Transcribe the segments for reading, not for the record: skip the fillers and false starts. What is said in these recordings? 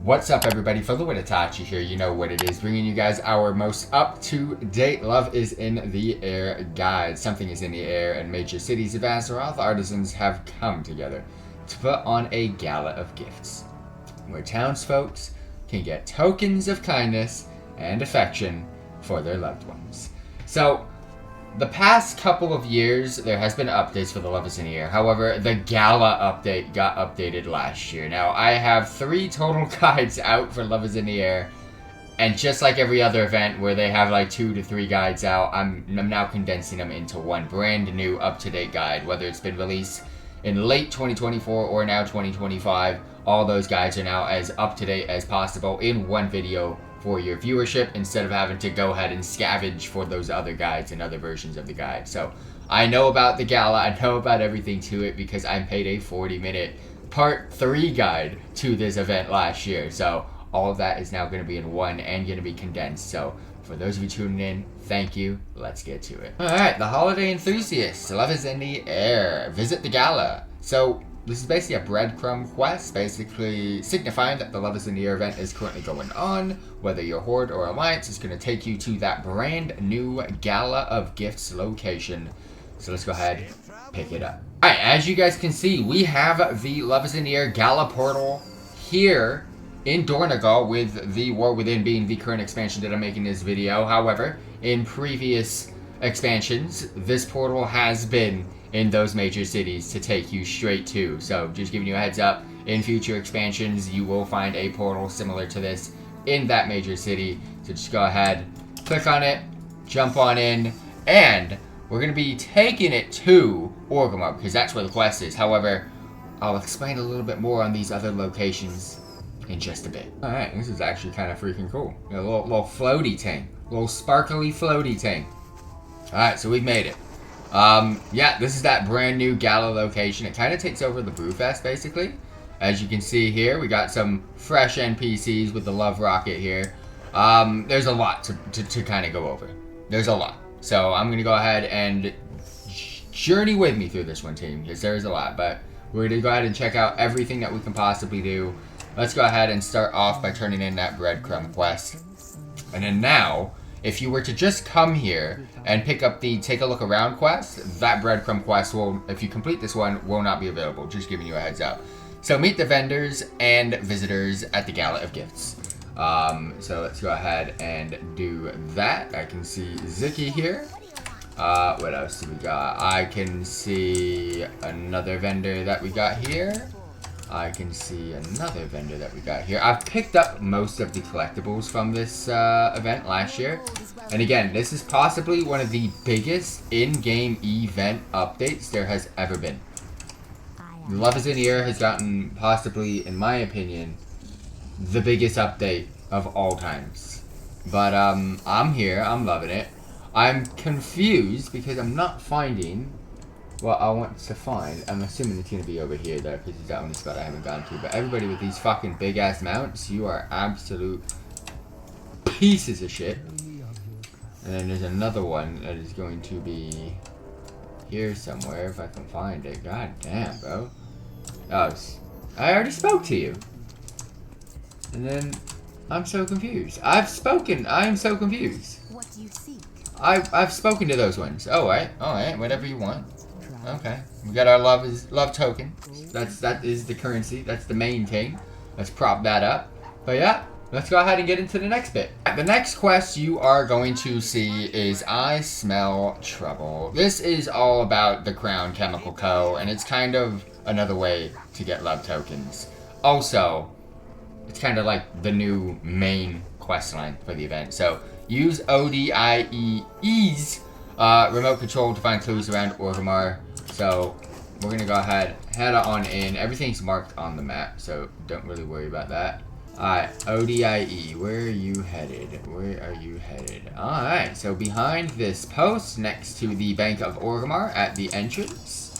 What's up, everybody? FTWitachi here. You know what it is, bringing you guys our most up-to-date Love is in the Air guide. Something is in the air, and major cities of Azeroth artisans have come together to put on a gala of gifts, where townsfolk can get tokens of kindness and affection for their loved ones. So, the past couple of years, there has been updates for the Love is in the Air. However, the Gala update got updated last year. Now, I have 3 total guides out for Love is in the Air. And just like every other event where they have like 2 to 3 guides out, I'm now condensing them into one brand new up-to-date guide. Whether it's been released in late 2024 or now 2025, all those guides are now as up-to-date as possible in one video for your viewership, instead of having to go ahead and scavenge for those other guides and other versions of the guide. So I know about the Gala, I know about everything to it, because I made a 40-minute part 3 guide to this event last year. So all of that is now going to be in one and going to be condensed. So for those of you tuning in, thank you. Let's get to it. Alright, the holiday enthusiasts, Love is in the Air. Visit the Gala. So this is basically a breadcrumb quest, basically signifying that the Love is in the Air event is currently going on. Whether you're Horde or Alliance, it's going to take you to that brand new Gala of Gifts location. So let's go ahead, pick it up. Alright, as you guys can see, we have the Love is in the Air Gala portal here in Dornagal, with the War Within being the current expansion that I'm making this video. However, in previous expansions, this portal has been in those major cities to take you straight to. So just giving you a heads up, in future expansions you will find a portal similar to this in that major city. So just go ahead, click on it, jump on in, and we're going to be taking it to Orgrimmar, because that's where the quest is. However, I'll explain a little bit more on these other locations in just a bit. Alright, this is actually kind of freaking cool. A little floaty tank, a little sparkly floaty tank. Alright, so we've made it. Yeah, this is that brand new Gala location. It kind of takes over the Brewfest, basically. As you can see here, we got some fresh NPCs with the Love Rocket here. There's a lot to kind of go over. There's a lot. So I'm going to go ahead and journey with me through this one, team, because there's a lot. But we're going to go ahead and check out everything that we can possibly do. Let's go ahead and start off by turning in that breadcrumb quest. And then now, if you were to just come here and pick up the Take a Look Around quest, that breadcrumb quest will, if you complete this one, will not be available. Just giving you a heads up. So meet the vendors and visitors at the Gala of Gifts. So let's go ahead and do that. I can see Ziki here. What else do we got? I can see another vendor that we got here. I can see another vendor that we got here. I've picked up most of the collectibles from this event last year. And again, this is possibly one of the biggest in-game event updates there has ever been. Love is in the Air has gotten possibly, in my opinion, the biggest update of all times. But I'm here, I'm loving it. I'm confused because I'm not finding what I want to find. I'm assuming it's going to be over here though, because it's the only spot I haven't gone to. But everybody with these fucking big ass mounts, you are absolute pieces of shit. And then there's another one that is going to be here somewhere, if I can find it. God damn, bro. Oh, I already spoke to you. And then I'm so confused. I've spoken. I am so confused. What do you seek? I've spoken to those ones. Alright, whatever you want. Okay, we got our love token. That is the currency. That's the main thing. Let's prop that up. But yeah, let's go ahead and get into the next bit. The next quest you are going to see is I Smell Trouble. This is all about the Crown Chemical Co. And it's kind of another way to get love tokens. Also, it's kind of like the new main quest line for the event. So use ODIE's remote control to find clues around Orgrimmar. So we're going to go ahead, head on in. Everything's marked on the map, so don't really worry about that. Alright, ODIE, where are you headed? Where are you headed? Alright, so behind this post, next to the Bank of Orgrimmar at the entrance,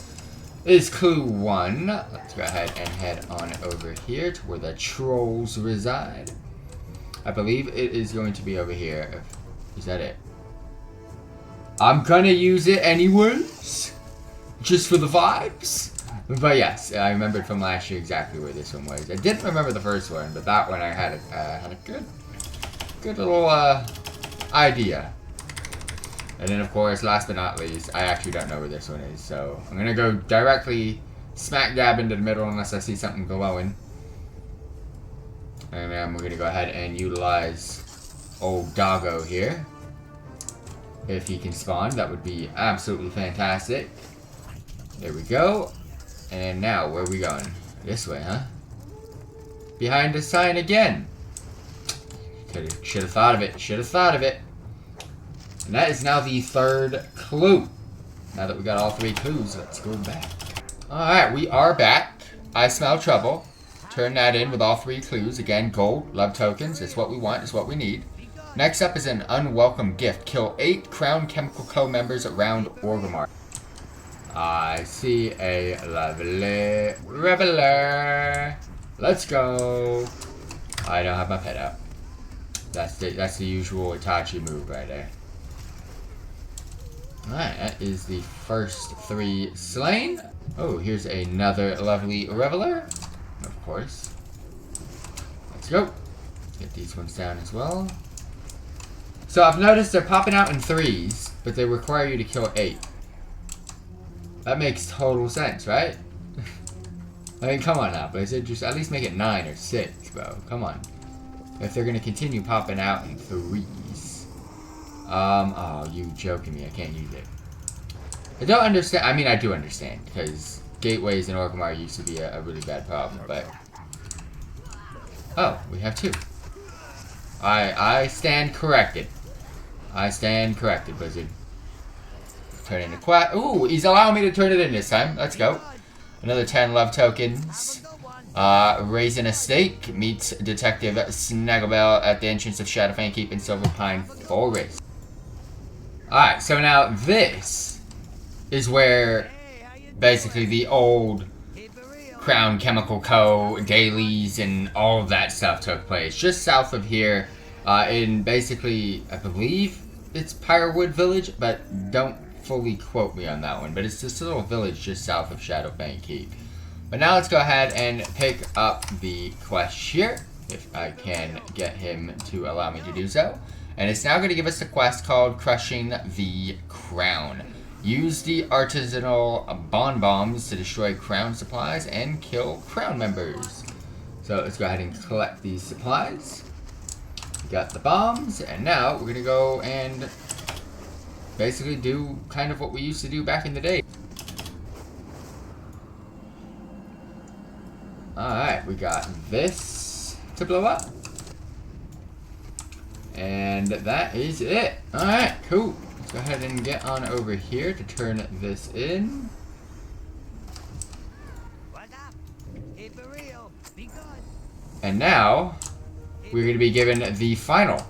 is clue 1. Let's go ahead and head on over here to where the trolls reside. I believe it is going to be over here. Is that it? I'm gonna use it anyways. Just for the vibes. But yes, I remembered from last year exactly where this one was. I didn't remember the first one, but that one I had a good little idea. And then, of course, last but not least, I actually don't know where this one is, so I'm gonna go directly smack dab into the middle unless I see something glowing. And then we're gonna go ahead and utilize old Doggo here. If he can spawn, that would be absolutely fantastic. There we go. And now, where are we going? This way, huh? Behind the sign again. Should have thought of it. Should have thought of it. And that is now the third clue. Now that we got all three clues, let's go back. Alright, we are back. I smell trouble. Turn that in with all three clues. Again, gold, love tokens. It's what we want. It's what we need. Next up is an unwelcome gift. Kill 8 Crown Chemical Co. members around Orgrimmar. I see a lovely reveler. Let's go. I don't have my pet out. That's the usual Itachi move right there. Alright, that is the first 3 slain. Oh, here's another lovely reveler. Of course. Let's go. Get these ones down as well. So I've noticed they're popping out in 3s, but they require you to kill 8. That makes total sense, right? I mean, come on now, Blizzard. Just at least make it 9 or 6, bro. Come on. If they're gonna continue popping out in 3s. Oh, you joking me. I can't use it. I don't understand. I mean, I do understand, because gateways in Orgrimmar used to be a really bad problem, but... Oh, we have 2. I stand corrected. I stand corrected, Blizzard. Turn into quest. Ooh, he's allowing me to turn it in this time. Let's go. Another 10 love tokens. Raising a stake. Meets Detective Snagglebell at the entrance of Shadowfang Keep in Silver Pine Forest. Alright, so now this is where basically the old Crown Chemical Co. dailies and all of that stuff took place. Just south of here, in basically, I believe it's Pyrewood Village, but don't fully quote me on that one. But it's this little village just south of Shadowfang Keep. But now let's go ahead and pick up the quest here, if I can get him to allow me to do so. And it's now going to give us a quest called Crushing the Crown. Use the artisanal bond bombs to destroy crown supplies and kill crown members. So let's go ahead and collect these supplies. We got the bombs, and now we're going to go and basically do kind of what we used to do back in the day. Alright, we got this to blow up. And that is it. Alright, cool. Let's go ahead and get on over here to turn this in. And now, we're going to be given the final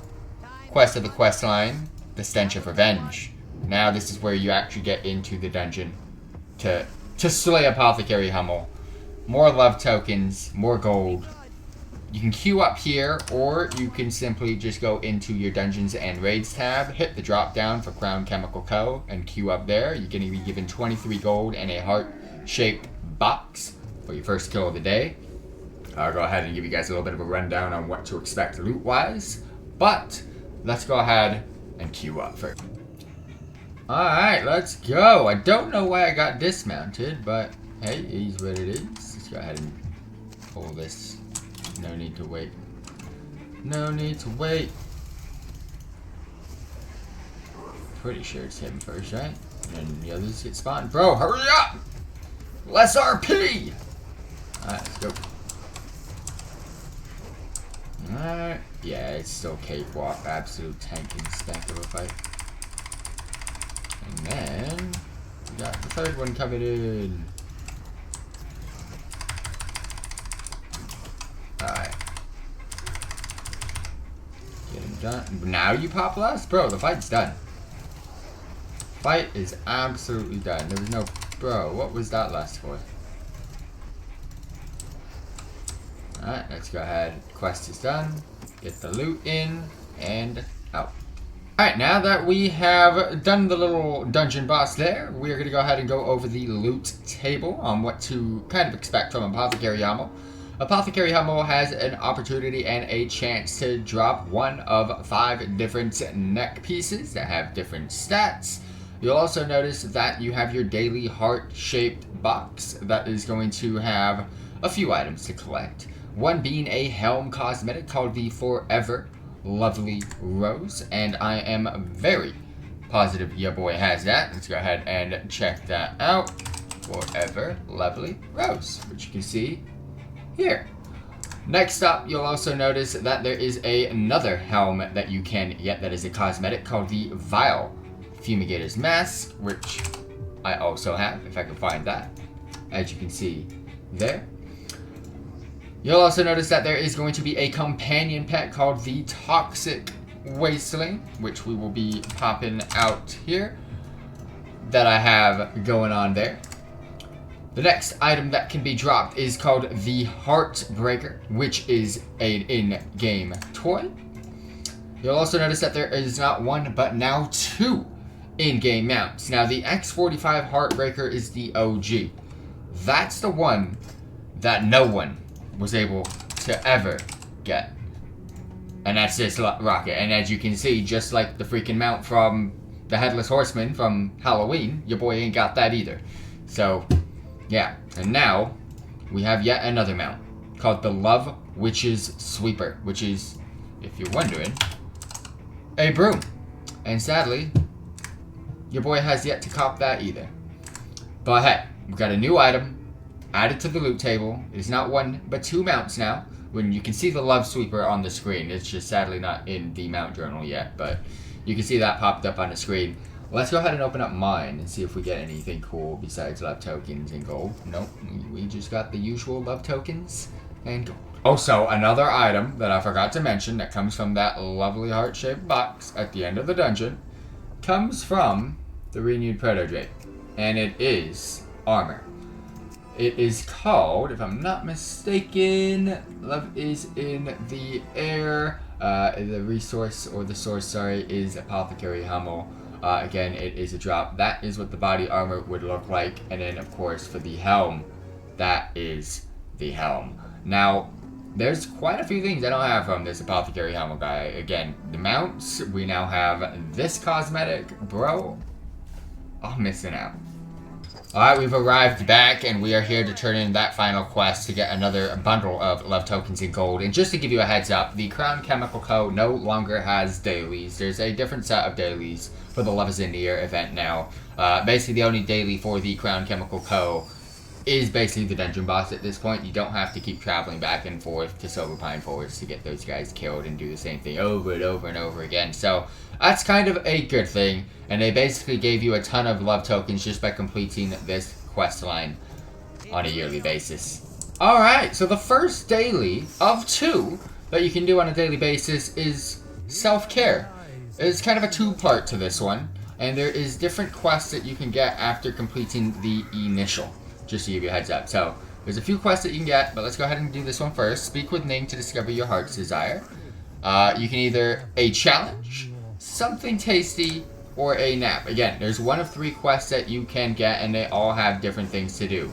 quest of the quest line, the Stench of Revenge. Now this is where you actually get into the dungeon to slay Apothecary Hummel. More love tokens, more gold. You can queue up here, or you can simply just go into your Dungeons and Raids tab, hit the drop down for Crown Chemical Co. and queue up there. You're going to be given 23 gold and a heart-shaped box for your first kill of the day. I'll go ahead and give you guys a little bit of a rundown on what to expect loot-wise. But let's go ahead and queue up first. Alright, let's go. I don't know why I got dismounted, but hey, it is what it is. Let's go ahead and pull this. No need to wait. No need to wait. Pretty sure it's him first, right? And then the others get spawned. Bro, hurry up! Less RP! Alright, let's go. Alright. Yeah, it's still cakewalk. Absolute tanking stank of a fight. And then we got the third one coming in. Alright. Get him done. Now you pop less? Bro, the fight's done. Fight is absolutely done. There was no... Bro, what was that last for? Alright, let's go ahead. Quest is done. Get the loot in and out. Alright, now that we have done the little dungeon boss there, we're going to go ahead and go over the loot table on what to kind of expect from Apothecary Hummel. Apothecary Hummel has an opportunity and a chance to drop one of 5 different neck pieces that have different stats. You'll also notice that you have your daily heart-shaped box that is going to have a few items to collect. One being a helm cosmetic called the Forever Lovely Rose, and I am very positive your boy has that. Let's go ahead and check that out. Forever Lovely Rose, which you can see here. Next up, you'll also notice that there is another helm that you can get that is a cosmetic called the Vile Fumigator's Mask, which I also have, if I can find that, as you can see there. You'll also notice that there is going to be a companion pet called the Toxic Wasteling, which we will be popping out here, that I have going on there. The next item that can be dropped is called the Heartbreaker, which is an in-game toy. You'll also notice that there is not one, but now 2 in-game mounts. Now, the X45 Heartbreaker is the OG. That's the one that no one was able to ever get. And that's this rocket. And as you can see, just like the freaking mount from the Headless Horseman from Halloween, your boy ain't got that either. So, yeah. And now, we have yet another mount called the Love Witch's Sweeper, which is, if you're wondering, a broom. And sadly, your boy has yet to cop that either. But hey, we've got a new item added to the loot table. It's not 1, but 2 mounts now. When you can see the Love Sweeper on the screen. It's just sadly not in the mount journal yet, but you can see that popped up on the screen. Let's go ahead and open up mine and see if we get anything cool besides love tokens and gold. Nope, we just got the usual love tokens and gold. Also, another item that I forgot to mention that comes from that lovely heart-shaped box at the end of the dungeon comes from the renewed Proto-Drake, and it is armor. It is called, if I'm not mistaken, Love is in the Air. The resource, or the source, sorry, is Apothecary Hummel. Again, it is a drop. That is what the body armor would look like. And then, of course, for the helm, that is the helm. Now, there's quite a few things I don't have from this Apothecary Hummel guy. Again, the mounts, we now have this cosmetic. Bro, I'm missing out. Alright, we've arrived back, and we are here to turn in that final quest to get another bundle of love tokens in gold. And just to give you a heads up, the Crown Chemical Co. no longer has dailies. There's a different set of dailies for the Love is in the Air event now. Basically, the only daily for the Crown Chemical Co. is basically the dungeon boss at this point. You don't have to keep traveling back and forth to Silver Pine Forest to get those guys killed and do the same thing over and over and over again. So that's kind of a good thing. And they basically gave you a ton of love tokens just by completing this quest line on a yearly basis. Alright, so the first daily of 2 that you can do on a daily basis is self-care. It's kind of a 2-part to this one. And there is different quests that you can get after completing the initial. Just to give you a heads up. So, there's a few quests that you can get, but let's go ahead and do this one first. Speak with Ning to discover your heart's desire. You can either a challenge, something tasty, or a nap. Again, there's 1 of 3 quests that you can get, and they all have different things to do.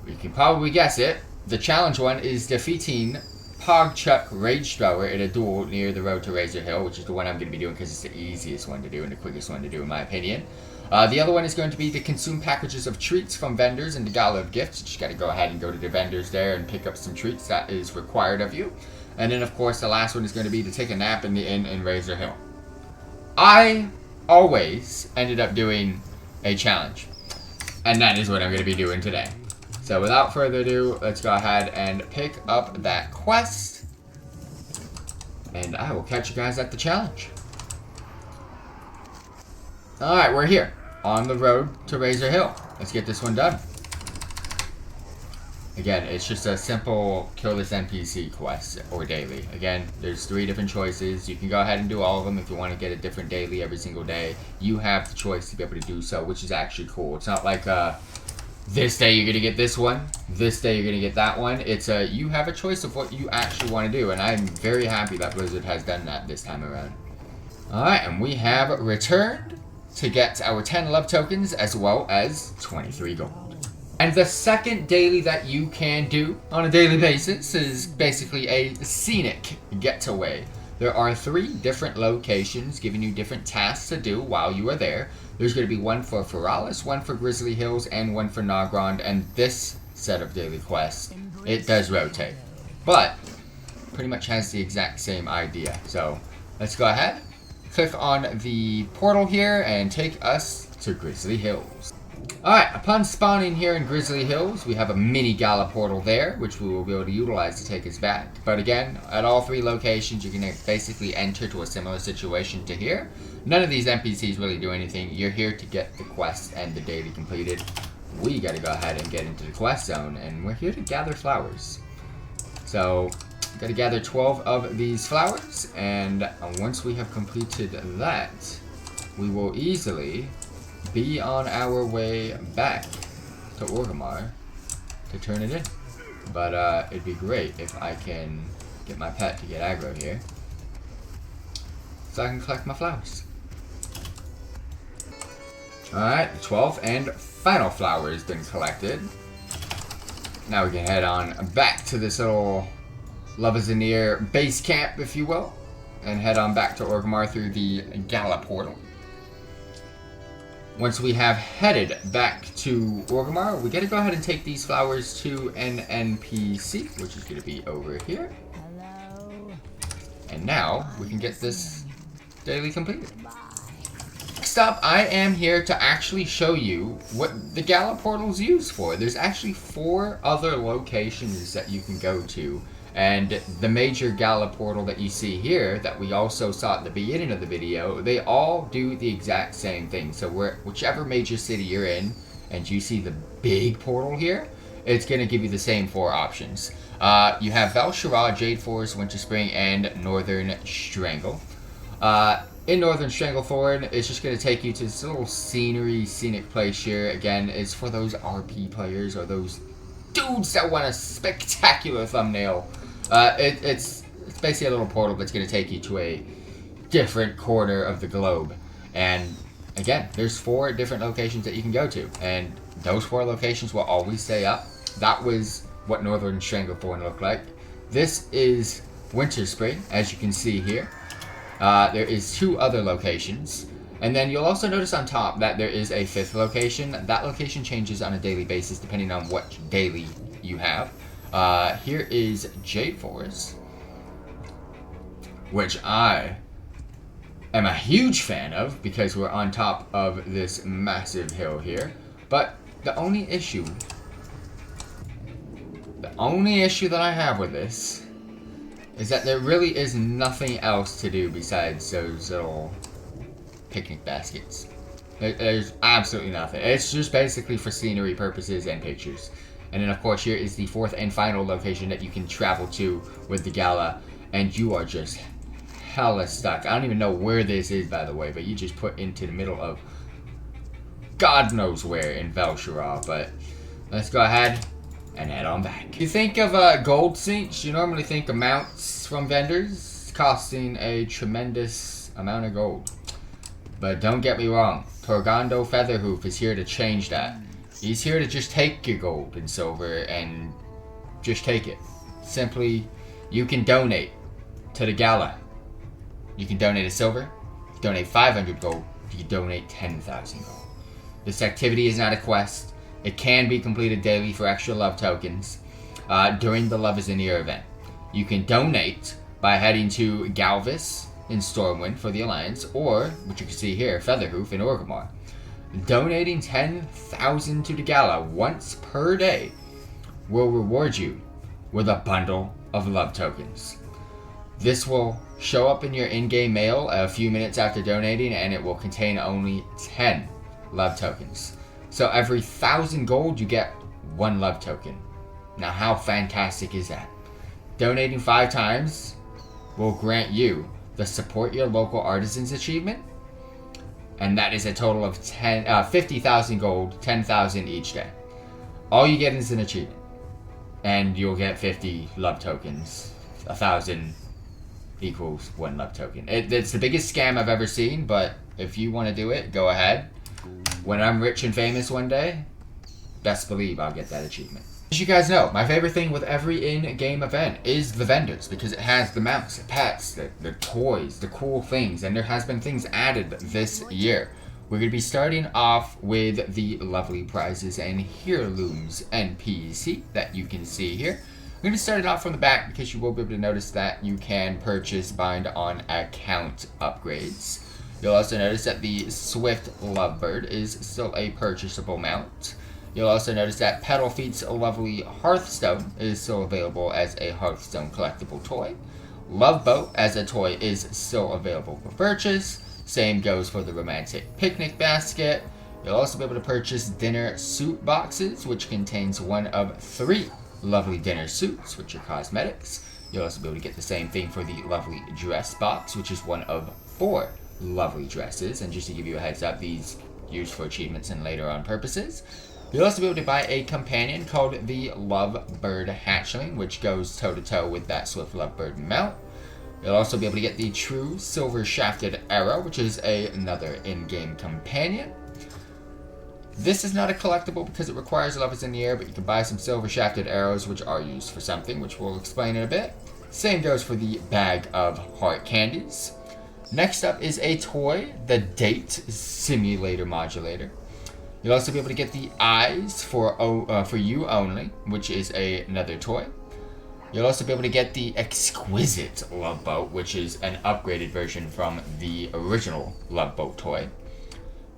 You can probably guess it. The challenge one is defeating Pogchuck Rage Thrower in a duel near the road to Razor Hill, which is the one I'm going to be doing because it's the easiest one to do and the quickest one to do in my opinion. The other one is going to be to consume packages of treats from vendors in the Gala of Gifts. You just got to go ahead and go to the vendors there and pick up some treats that is required of you. And then, of course, the last one is going to be to take a nap in the inn in Razor Hill. I always ended up doing a challenge. And that is what I'm going to be doing today. So without further ado, let's go ahead and pick up that quest. And I will catch you guys at the challenge. Alright, we're here on the road to Razor Hill. Let's get this one done. Again, it's just a simple kill this NPC quest or daily. Again, there's 3 different choices. You can go ahead and do all of them if you want to get a different daily every single day. You have the choice to be able to do so, which is actually cool. It's not like this day you're going to get this one, this day you're going to get that one. It's you have a choice of what you actually want to do, and I'm very happy that Blizzard has done that this time around. Alright, and we have returned to get our 10 love tokens as well as 23 gold. And the second daily that you can do on a daily basis is basically a scenic getaway. There are 3 different locations giving you different tasks to do while you are there. There's going to be one for Feralis, one for Grizzly Hills, and one for Nagrand. And this set of daily quests, it does rotate, but pretty much has the exact same idea. So let's go ahead, click on the portal here, and take us to Grizzly Hills. Alright, upon spawning here in Grizzly Hills, we have a mini gala portal there, which we will be able to utilize to take us back. But again, at all 3 locations, you're going to basically enter to a similar situation to here. None of these NPCs really do anything. You're here to get the quest and the daily completed. We got to go ahead and get into the quest zone, and we're here to gather flowers. So, got to gather 12 of these flowers, and once we have completed that, we will easily be on our way back to Orgrimmar to turn it in. But it'd be great if I can get my pet to get aggro here, so I can collect my flowers. Alright, the 12th and final flower has been collected. Now we can head on back to this little Lavazanir base camp, if you will, and head on back to Orgrimmar through the Gala portal. Once we have headed back to Orgrimmar, we gotta go ahead and take these flowers to an NPC, which is gonna be over here. Hello. And now we can get this daily completed. Next up, I am here to actually show you what the Gala portal is used for. There's actually 4 other locations that you can go to. And the major Gala portal that you see here, that we also saw at the beginning of the video, they all do the exact same thing. So whichever major city you're in, and you see the big portal here, it's going to give you the same 4 options. You have Val'Sharah, Jade Forest, Winter Spring, and Northern Strangle. In Northern Stranglethorn, it's just going to take you to this little scenic place here. Again, it's for those RP players or those dudes that want a spectacular thumbnail. It's basically a little portal that's going to take you to a different corner of the globe. And again, there's 4 different locations that you can go to, and those 4 locations will always stay up. That was what Northern Stranglethorn looked like. This is Winter Spring, as you can see here. There is 2 other locations. And then you'll also notice on top that there is a 5th location. That location changes on a daily basis depending on what daily you have. Here is Jade Forest, which I am a huge fan of because we're on top of this massive hill here. But the only issue that I have with this is that there really is nothing else to do besides those little picnic baskets. There's absolutely nothing. It's just basically for scenery purposes and pictures. And then of course here is the 4th and final location that you can travel to with the Gala, and you are just hella stuck. I don't even know where this is, by the way, but you just put into the middle of God knows where in Val'Sharah. But let's go ahead and head on back. You think of gold sinks, you normally think of mounts from vendors costing a tremendous amount of gold. But don't get me wrong, Torgando Featherhoof is here to change that. He's here to just take your gold and silver and just take it. Simply, you can donate to the Gala. You can donate a silver, donate 500 gold, you can donate 10,000 gold. This activity is not a quest. It can be completed daily for extra love tokens during the Lavazanir event. You can donate by heading to Galvis in Stormwind for the Alliance, or, which you can see here, Featherhoof in Orgrimmar. Donating 10,000 to the Gala once per day will reward you with a bundle of love tokens. This will show up in your in-game mail a few minutes after donating, and it will contain only 10 love tokens. So every 1,000 gold you get 1 love token. Now how fantastic is that? Donating 5 times will grant you the Support Your Local Artisans achievement, and that is a total of 50,000 gold, 10,000 each day. All you get is an achievement, and you'll get 50 love tokens, 1,000 equals 1 love token. It's the biggest scam I've ever seen, but if you want to do it, go ahead. When I'm rich and famous one day, best believe I'll get that achievement. As you guys know, my favorite thing with every in-game event is the vendors, because it has the mounts, the pets, the toys, the cool things, and there has been things added this year. We're going to be starting off with the lovely prizes and heirlooms NPC that you can see here. I'm going to start it off from the back because you will be able to notice that you can purchase bind on account upgrades. You'll also notice that the Swift Lovebird is still a purchasable mount. You'll also notice that Petalfeet's lovely Hearthstone is still available as a Hearthstone collectible toy. Loveboat as a toy is still available for purchase. Same goes for the Romantic Picnic Basket. You'll also be able to purchase dinner suit boxes, which contains one of 3 lovely dinner suits, which are cosmetics. You'll also be able to get the same thing for the lovely dress box, which is one of 4 lovely dresses. And just to give you a heads up, these used for achievements and later on purposes. You'll also be able to buy a companion called the Lovebird Hatchling, which goes toe-to-toe with that Swift Lovebird mount. You'll also be able to get the True Silver Shafted Arrow, which is another in-game companion. This is not a collectible because it requires Love is in the Air, but you can buy some Silver Shafted Arrows, which are used for something, which we'll explain in a bit. Same goes for the Bag of Heart Candies. Next up is a toy, the Date Simulator Modulator. You'll also be able to get the Eyes for You Only, which is another toy. You'll also be able to get the Exquisite Love Boat, which is an upgraded version from the original Love Boat toy.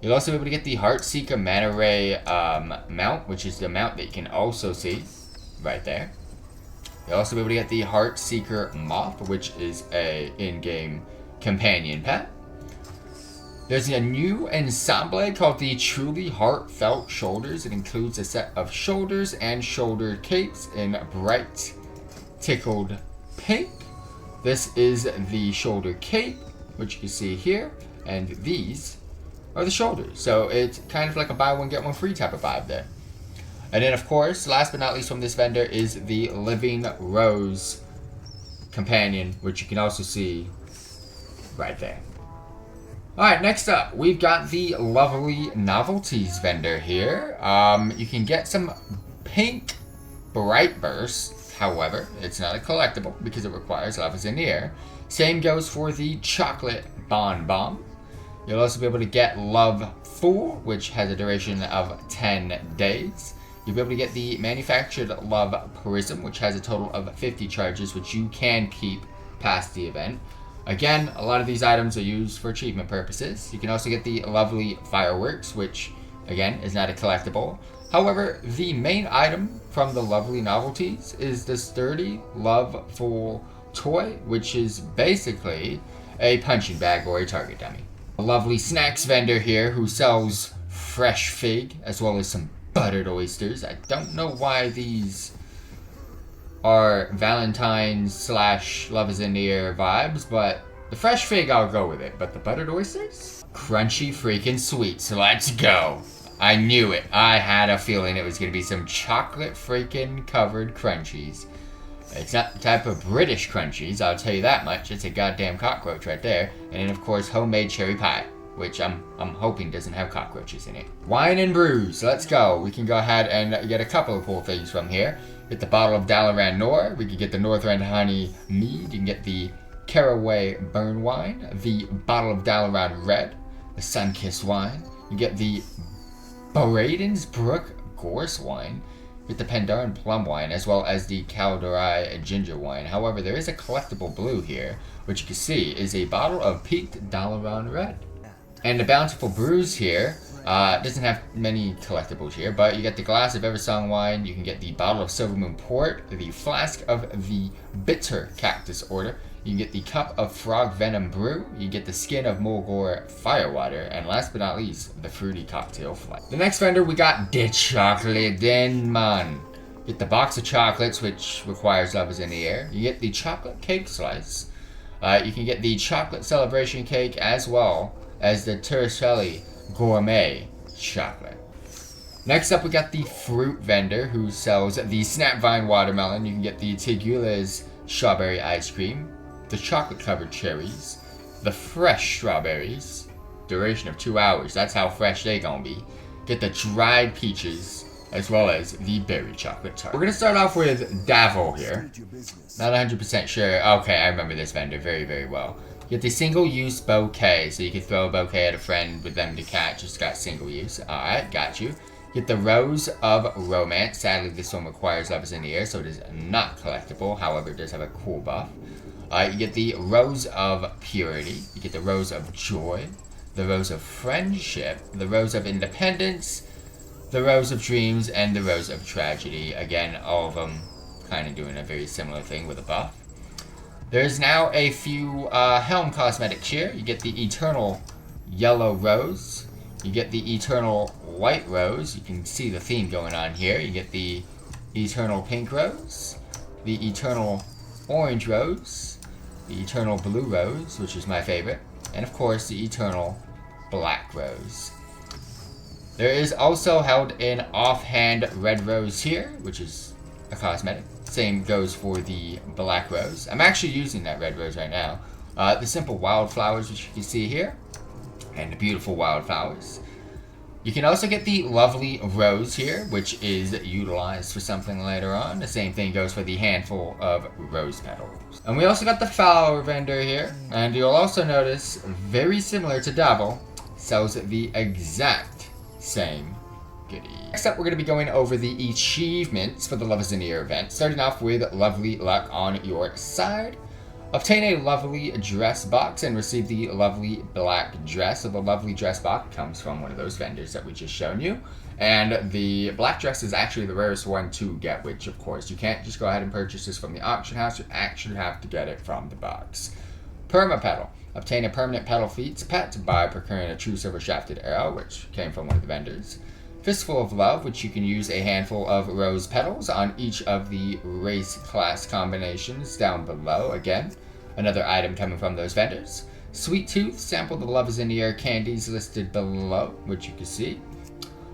You'll also be able to get the Heartseeker Manta Ray mount, which is the mount that you can also see right there. You'll also be able to get the Heartseeker Moth, which is a in-game companion pet. There's a new ensemble called the Truly Heartfelt Shoulders. It includes a set of shoulders and shoulder capes in bright tickled pink. This is the shoulder cape, which you can see here, and these are the shoulders. So it's kind of like a buy one get one free type of vibe there. And then of course, last but not least from this vendor is the Living Rose companion, which you can also see right there. Alright, next up, we've got the lovely novelties vendor here. You can get some pink Bright Burst. However, it's not a collectible because it requires Love is in the Air. Same goes for the Chocolate Bon Bomb. You'll also be able to get Love Fool, which has a duration of 10 days. You'll be able to get the Manufactured Love Prism, which has a total of 50 charges, which you can keep past the event. Again, a lot of these items are used for achievement purposes. You can also get the lovely Fireworks, which, again, is not a collectible. However, the main item from the lovely novelties is the Sturdy Love Fool toy, which is basically a punching bag or a target dummy. A lovely snacks vendor here who sells fresh fig as well as some buttered oysters. I don't know why these are Valentine's / Love is in the Air vibes, but the fresh fig, I'll go with it. But the buttered oysters? Crunchy freaking sweets. Let's go. I knew it. I had a feeling it was going to be some chocolate freaking covered crunchies. It's not the type of British crunchies, I'll tell you that much. It's a goddamn cockroach right there. And then of course homemade cherry pie, which I'm hoping doesn't have cockroaches in it. Wine and brews. Let's go. We can go ahead and get a couple of cool things from here. Get the bottle of Dalaran Nor. We can get the Northrend Honey Mead. You can get the Caraway Burn Wine. The bottle of Dalaran Red. The Sunkissed Wine. You get the Boraden's Brook Gorse Wine. Get the Pandaren Plum Wine, as well as the Calderai Ginger Wine. However, there is a collectible blue here, which you can see is a bottle of Peaked Dalaran Red. And the Bountiful Brews here doesn't have many collectibles here, but you get the glass of Eversong Wine, you can get the bottle of Silver Moon Port, the flask of the Bitter Cactus Order, you can get the cup of Frog Venom Brew, you get the skin of Mulgore Firewater, and last but not least, the Fruity Cocktail Flight. The next vendor, we got the Chocolate Den Man. Get the box of chocolates, which requires Love is in the Air. You get the chocolate cake slice. You can get the chocolate celebration cake as well as the Turricelli Gourmet chocolate. Next up, we got the fruit vendor who sells the Snapvine watermelon. You can get the Tigules strawberry ice cream. the chocolate-covered cherries, the fresh strawberries, duration of 2 hours, that's how fresh they gonna be. Get the dried peaches, as well as the berry chocolate tart. We're gonna start off with Davil here. Not 100% sure. Okay, I remember this vendor very, very well. Get the single-use bouquet, so you can throw a bouquet at a friend with them to catch. It's got single use. Alright, got you. Get the Rose of Romance. Sadly, this one requires Love is in the Air, so it is not collectible. However, it does have a cool buff. You get the Rose of Purity. You get the Rose of Joy. The Rose of Friendship. The Rose of Independence. The Rose of Dreams. And the Rose of Tragedy. Again, all of them kind of doing a very similar thing with a buff. There's now a few Helm cosmetics here. You get the Eternal Yellow Rose. You get the Eternal White Rose. You can see the theme going on here. You get the Eternal Pink Rose. The Eternal Orange Rose. The Eternal Blue Rose, which is my favorite. And of course, the Eternal Black Rose. There is also held an offhand Red Rose here, which is a cosmetic. Same goes for the Black Rose. I'm actually using that Red Rose right now. The simple wildflowers, which you can see here. And the beautiful wildflowers. You can also get the lovely Rose here, which is utilized for something later on. The same thing goes for the handful of rose petals. And we also got the flower vendor here. And you'll also notice, very similar to Davil, sells the exact same goodie. Next up, we're going to be going over the achievements for the Love is in the Air event. Starting off with Lovely Luck on your side. Obtain a lovely dress box and receive the lovely black dress. So the lovely dress box comes from one of those vendors that we just shown you. And the black dress is actually the rarest one to get, which of course you can't just go ahead and purchase this from the auction house. You actually have to get it from the box. Perma Petal. Obtain a permanent petal feats pet by procuring a true silver shafted arrow, which came from one of the vendors. Fistful of Love, which you can use a handful of rose petals on each of the race class combinations down below. Again, another item coming from those vendors. Sweet Tooth, sample the Love is in the Air candies listed below, which you can see.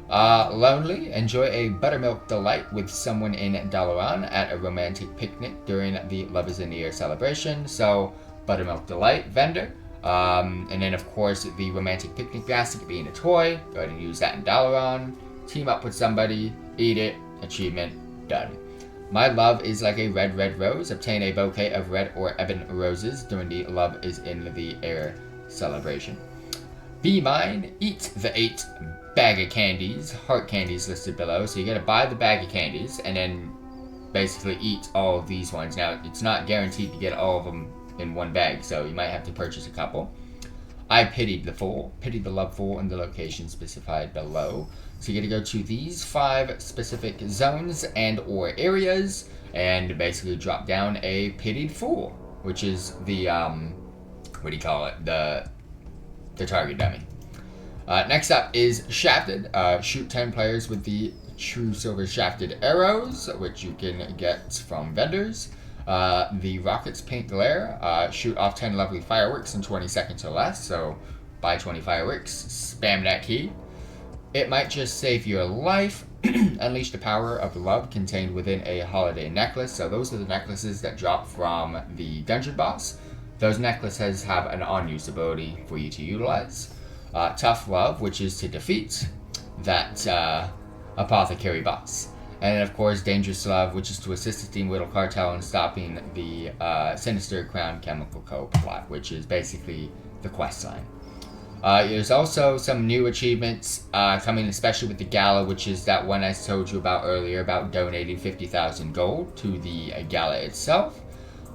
Lonely, enjoy a buttermilk delight with someone in Dalaran at a romantic picnic during the Love is in the Air celebration. So, buttermilk delight vendor. And then of course the romantic picnic basket being a toy. Go ahead and use that in Dalaran. Team up with somebody, eat it, achievement, done. My love is like a red, red rose. Obtain a bouquet of red or ebon roses during the Love is in the Air celebration. Be mine, eat the 8 bag of candies, heart candies listed below. So you gotta buy the bag of candies and then basically eat all of these ones. Now, it's not guaranteed to get all of them in one bag, so you might have to purchase a couple. I pitied the fool, pitied the love fool in the location specified below. So you get to go to these 5 specific zones and or areas and basically drop down a pitied fool, which is the what do you call it, the target dummy. Next up is Shafted. Shoot 10 players with the true silver shafted arrows, which you can get from vendors. The Rocket's Paint Glare, shoot off 10 lovely fireworks in 20 seconds or less, so buy 20 fireworks, spam that key. It might just save your life. Unleash the power of love contained within a holiday necklace. So those are the necklaces that drop from the dungeon boss. Those necklaces have an on-use ability for you to utilize. Tough Love, which is to defeat that apothecary boss. And of course, Dangerous Love, which is to assist the Steam Whittle Cartel in stopping the Sinister Crown Chemical Co. plot, which is basically the quest line. There's also some new achievements coming, especially with the Gala, which is that one I told you about earlier, about donating 50,000 gold to the Gala itself.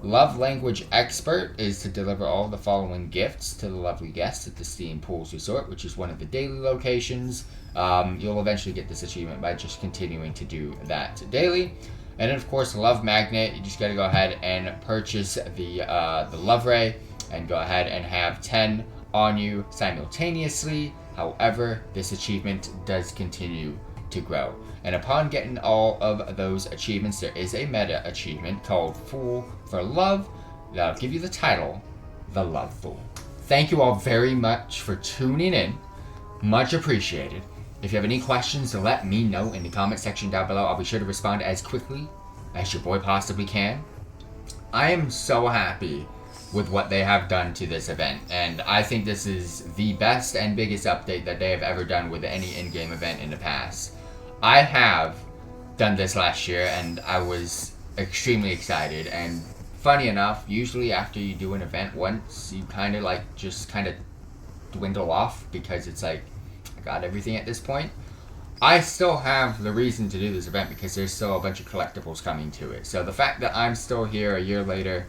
Love Language Expert is to deliver all the following gifts to the lovely guests at the Steam Pools Resort, which is one of the daily locations. You'll eventually get this achievement by just continuing to do that daily. And then of course, Love Magnet, you just gotta go ahead and purchase the Love Ray and go ahead and have 10 on you simultaneously. However, this achievement does continue to grow. And upon getting all of those achievements, there is a meta achievement called Fool for Love that'll give you the title, The Love Fool. Thank you all very much for tuning in. Much appreciated. If you have any questions, let me know in the comment section down below. I'll be sure to respond as quickly as your boy possibly can. I am so happy with what they have done to this event. And I think this is the best and biggest update that they have ever done with any in-game event in the past. I have done this last year and I was extremely excited, and funny enough, usually after you do an event once, you kind of like just kind of dwindle off because it's like, I got everything at this point. I still have the reason to do this event because there's still a bunch of collectibles coming to it. So the fact that I'm still here a year later,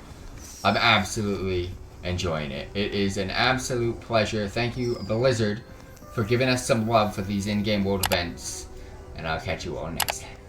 I'm absolutely enjoying it. It is an absolute pleasure. Thank you, Blizzard, for giving us some love for these in-game world events. And I'll catch you all next time.